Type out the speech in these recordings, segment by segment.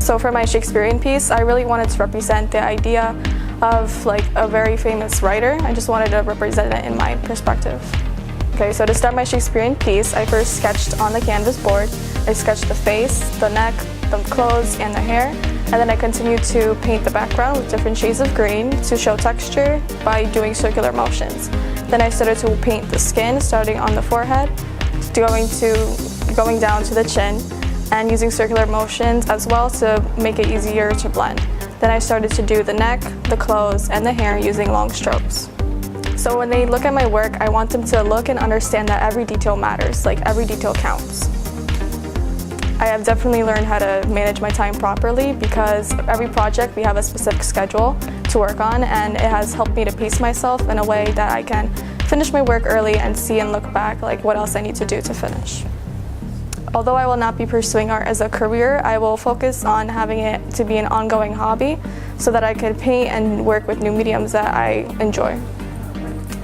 So for my Shakespearean piece, I really wanted to represent the idea of like a very famous writer. I just wanted to represent it in my perspective. Okay, so to start my Shakespearean piece, I first sketched on the canvas board. I sketched the face, the neck, the clothes, and the hair. And then I continued to paint the background with different shades of green to show texture by doing circular motions. Then I started to paint the skin, starting on the forehead, going down to the chin, and using circular motions as well to make it easier to blend. Then I started to do the neck, the clothes, and the hair using long strokes. So when they look at my work, I want them to look and understand that every detail matters, like every detail counts. I have definitely learned how to manage my time properly because every project we have a specific schedule to work on, and it has helped me to pace myself in a way that I can finish my work early and see and look back like what else I need to do to finish. Although I will not be pursuing art as a career, I will focus on having it to be an ongoing hobby so that I could paint and work with new mediums that I enjoy.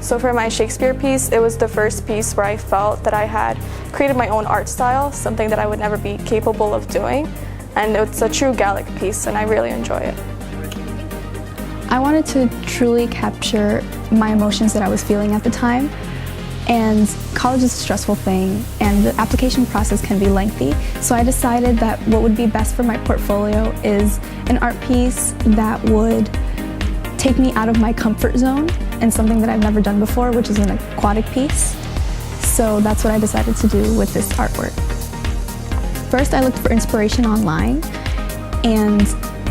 So for my Shakespeare piece, it was the first piece where I felt that I had created my own art style, something that I would never be capable of doing. And it's a true Gallic piece, and I really enjoy it. I wanted to truly capture my emotions that I was feeling at the time. And college is a stressful thing, and the application process can be lengthy. So I decided that what would be best for my portfolio is an art piece that would take me out of my comfort zone and something that I've never done before, which is an aquatic piece. So that's what I decided to do with this artwork. First, I looked for inspiration online, and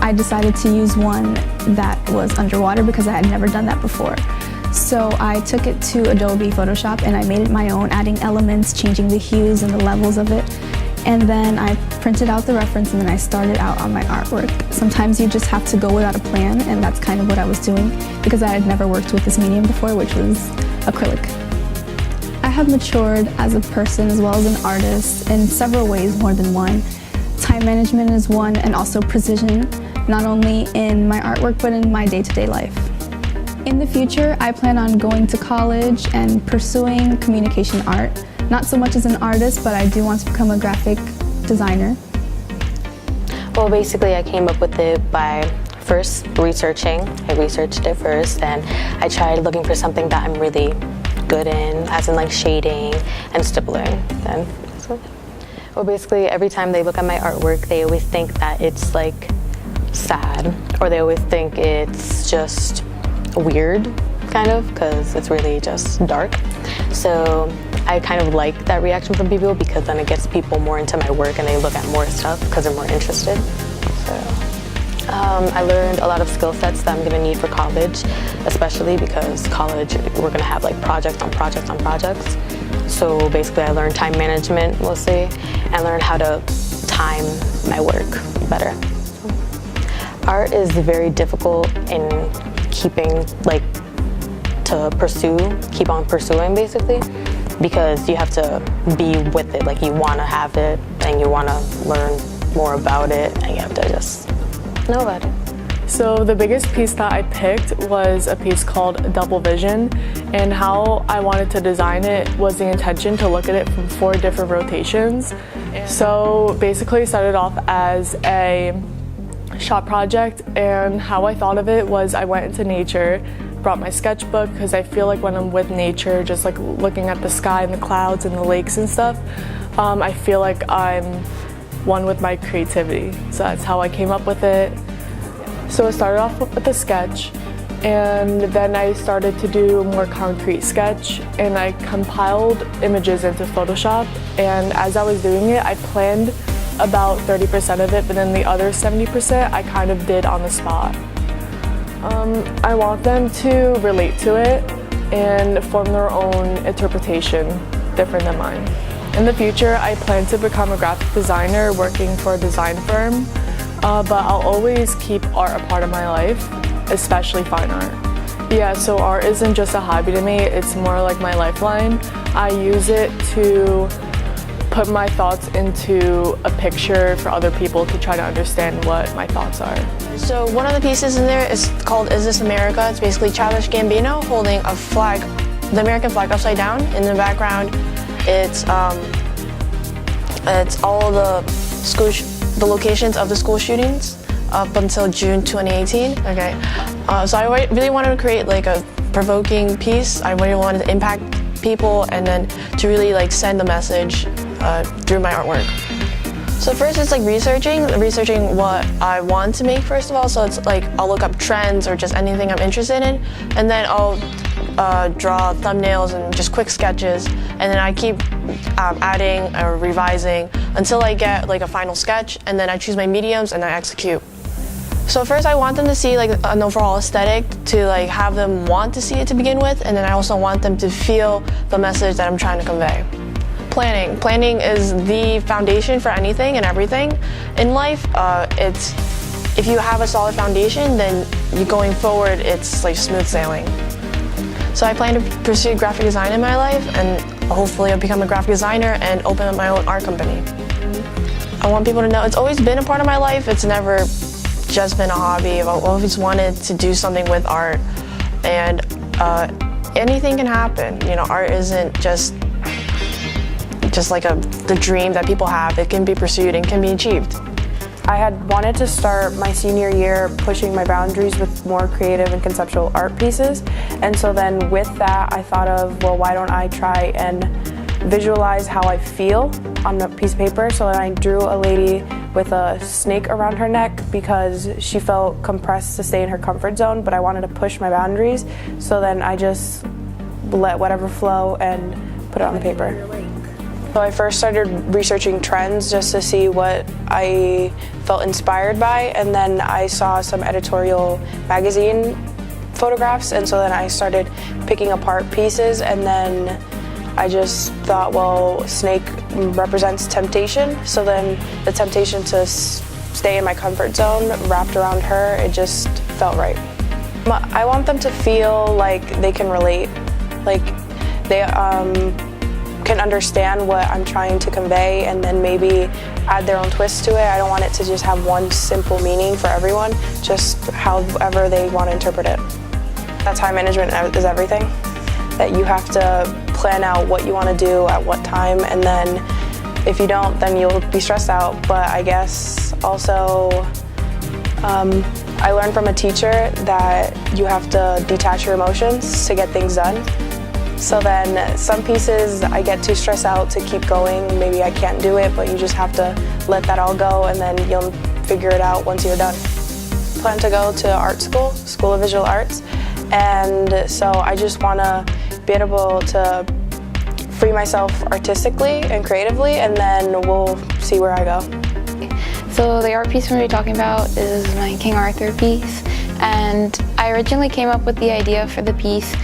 I decided to use one that was underwater because I had never done that before. So I took it to Adobe Photoshop and I made it my own, adding elements, changing the hues and the levels of it. And then I printed out the reference and then I started out on my artwork. Sometimes you just have to go without a plan, and that's kind of what I was doing because I had never worked with this medium before, which was acrylic. I have matured as a person as well as an artist in several ways, more than one. Time management is one, and also precision, not only in my artwork but in my day-to-day life. In the future, I plan on going to college and pursuing communication art. Not so much as an artist, but I do want to become a graphic designer. Well, basically I came up with it by first researching. I researched it first, and I tried looking for something that I'm really good in, as in like shading and stippling. Well, basically every time they look at my artwork, they always think that it's like sad, or they always think it's just weird, kind of, because it's really just dark. So I kind of like that reaction from people because then it gets people more into my work and they look at more stuff because they're more interested. So I learned a lot of skill sets that I'm going to need for college, especially because college we're going to have like project on project on projects. So basically I learned time management mostly and learned how to time my work better. Art is very difficult in keeping keep on pursuing basically, because you have to be with it, like you want to have it and you want to learn more about it and you have to just know about it. So the biggest piece that I picked was a piece called Double Vision, and how I wanted to design it was the intention to look at it from 4 different rotations. So basically it started off as a shop project, and how I thought of it was I went into nature, brought my sketchbook because I feel like when I'm with nature, just like looking at the sky and the clouds and the lakes and stuff, I feel like I'm one with my creativity. So that's how I came up with it. So I started off with a sketch, and then I started to do a more concrete sketch, and I compiled images into Photoshop, and as I was doing it, I planned about 30% of it, but then the other 70% I kind of did on the spot. I want them to relate to it and form their own interpretation different than mine. In the future, I plan to become a graphic designer working for a design firm, but I'll always keep art a part of my life, especially fine art. Yeah, so art isn't just a hobby to me, it's more like my lifeline. I use it to put my thoughts into a picture for other people to try to understand what my thoughts are. So one of the pieces in there is called Is This America? It's basically Childish Gambino holding a flag, the American flag upside down. In the background, it's all the the locations of the school shootings up until June 2018. Okay, so I really wanted to create like a provoking piece. I really wanted to impact people and then to really like send a message through my artwork. So first it's like researching what I want to make first of all. So it's like I'll look up trends or just anything I'm interested in, and then I'll draw thumbnails and just quick sketches, and then I keep adding or revising until I get like a final sketch, and then I choose my mediums and I execute. So first I want them to see like an overall aesthetic, to like have them want to see it to begin with, and then I also want them to feel the message that I'm trying to convey. Planning is the foundation for anything and everything in life. If you have a solid foundation, then going forward it's like smooth sailing. So I plan to pursue graphic design in my life, and hopefully I'll become a graphic designer and open up my own art company. I want people to know it's always been a part of my life. It's never just been a hobby. I've always wanted to do something with art, and anything can happen. You know, art isn't just like the dream that people have. It can be pursued and can be achieved. I had wanted to start my senior year pushing my boundaries with more creative and conceptual art pieces, and so then with that I thought of, well, why don't I try and visualize how I feel on a piece of paper. So then I drew a lady with a snake around her neck because she felt compressed to stay in her comfort zone, but I wanted to push my boundaries, so then I just let whatever flow and put it on the paper. So I first started researching trends just to see what I felt inspired by, and then I saw some editorial magazine photographs, and so then I started picking apart pieces, and then I just thought, well, snake represents temptation, so then the temptation to stay in my comfort zone wrapped around her, it just felt right. I want them to feel like they can relate, like they can understand what I'm trying to convey, and then maybe add their own twist to it. I don't want it to just have one simple meaning for everyone, just however they want to interpret it. That time management is everything. That you have to plan out what you want to do at what time, and then if you don't, then you'll be stressed out. But I guess also I learned from a teacher that you have to detach your emotions to get things done. So then some pieces I get too stressed out to keep going. Maybe I can't do it, but you just have to let that all go, and then you'll figure it out once you're done. I plan to go to art school, School of Visual Arts, and so I just want to be able to free myself artistically and creatively, and then we'll see where I go. So the art piece we're going to be talking about is my King Arthur piece, and I originally came up with the idea for the piece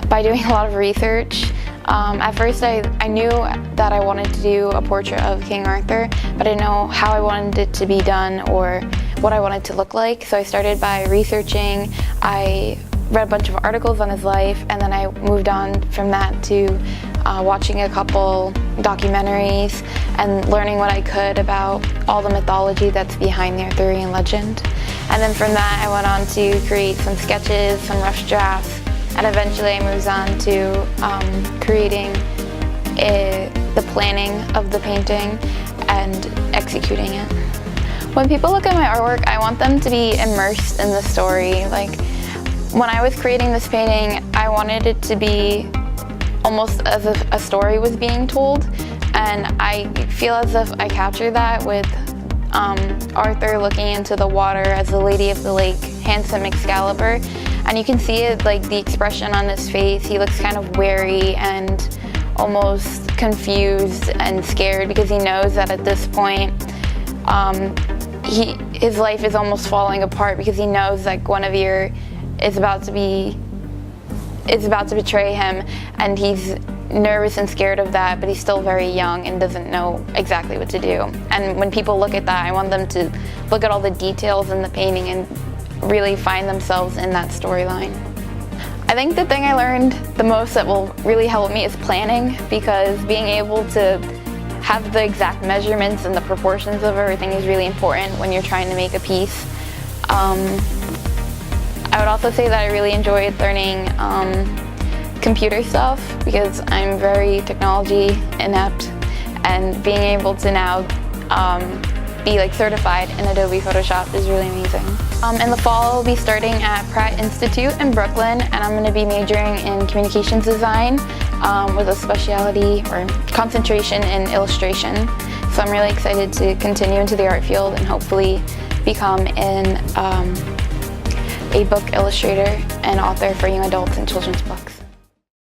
by doing a lot of research. At first I knew that I wanted to do a portrait of King Arthur, but I didn't know how I wanted it to be done or what I wanted to look like. So I started by researching. I read a bunch of articles on his life, and then I moved on from that to watching a couple documentaries and learning what I could about all the mythology that's behind the Arthurian legend. And then from that I went on to create some sketches, some rough drafts, and eventually I moved on to creating the planning of the painting and executing it. When people look at my artwork, I want them to be immersed in the story. Like, when I was creating this painting, I wanted it to be almost as if a story was being told, and I feel as if I captured that with Arthur looking into the water as the Lady of the Lake hands him Excalibur. And you can see it, like the expression on his face. He looks kind of wary and almost confused and scared because he knows that at this point his life is almost falling apart, because he knows that Guinevere is about to betray him, and he's nervous and scared of that, but he's still very young and doesn't know exactly what to do. And when people look at that, I want them to look at all the details in the painting and really find themselves in that storyline. I think the thing I learned the most that will really help me is planning, because being able to have the exact measurements and the proportions of everything is really important when you're trying to make a piece. I would also say that I really enjoyed learning computer stuff, because I'm very technology inept, and being able to now be like certified in Adobe Photoshop is really amazing. In the fall, I'll be starting at Pratt Institute in Brooklyn, and I'm going to be majoring in communications design with a specialty or concentration in illustration. So I'm really excited to continue into the art field and hopefully become a book illustrator and author for young adults and children's books.